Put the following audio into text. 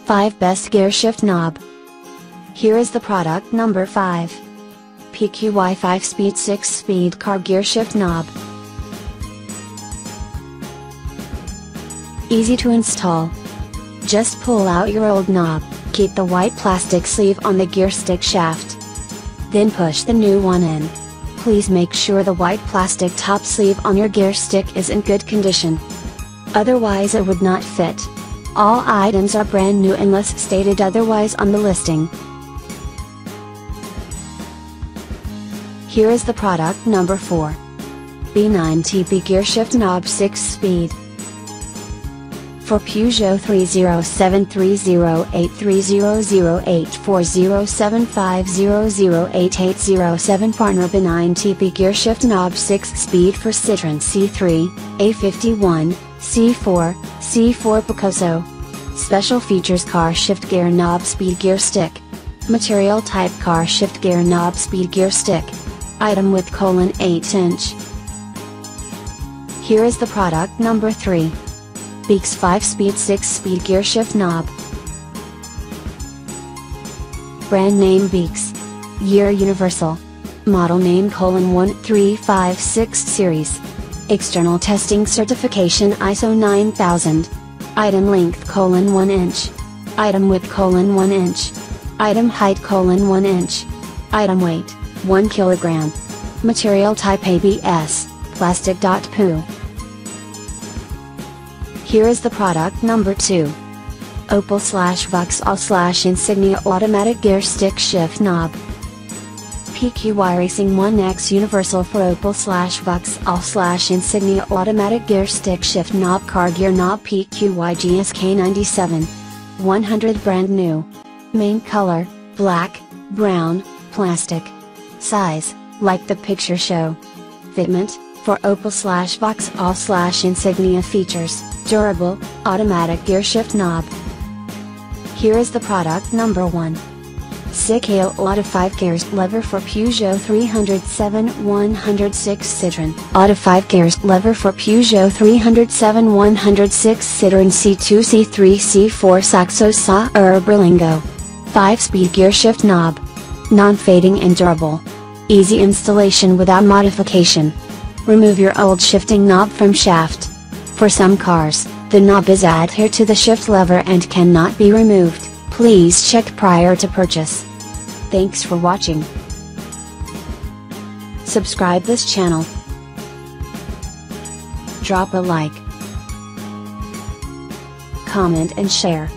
5 Best Gear Shift Knob. Here is the product number 5. PQY 5-speed 6-speed car gear shift knob. Easy to install. Just pull out your old knob, keep the white plastic sleeve on the gear stick shaft. Then push the new one in. Please make sure the white plastic top sleeve on your gear stick is in good condition. Otherwise it would not fit. All items are brand new unless stated otherwise on the listing. Here is the product number 4. B9 TEPEE Gear Shift Knob 6-speed. For Peugeot 307300830084075008807 partner B9 TEPEE Gear Shift Knob 6-speed for Citroen C3, A51, C4, C4 Picasso. Special features: car shift gear knob speed gear stick. Material type: car shift gear knob speed gear stick. Item width: 8". Here is the product number 3. BEAKS 5-speed 6-speed gear shift knob. Brand name: BEAKS. Year: universal. Model name: 1356 series. External testing certification: ISO 9000. Item length: 1 inch. Item width: 1 inch. Item height: 1 inch. Item weight: 1 kilogram. Material type: ABS, plastic. Poo. Here is the product number 2. Opel/Vauxhall/Insignia automatic gear stick shift knob. PQY Racing 1X universal for Opel/Vauxhall/Insignia automatic gear stick shift knob car gear knob PQY GSK 97. 100 brand new. Main color: black, brown, plastic. Size: like the picture show. Fitment: for Opel/Vauxhall/Insignia features: durable, automatic gear shift knob. Here is the product number 1. Sikeo Auto 5 gears lever for Peugeot 307-106 Citroen. Auto 5 gears lever for Peugeot 307-106 Citroen C2 C3 C4 Saxo Xsara Berlingo. 5-speed gear shift knob. Non-fading and durable. Easy installation without modification. Remove your old shifting knob from shaft. For some cars, the knob is adhered to the shift lever and cannot be removed. Please check prior to purchase. Thanks for watching. Subscribe this channel. Drop a like, comment and share.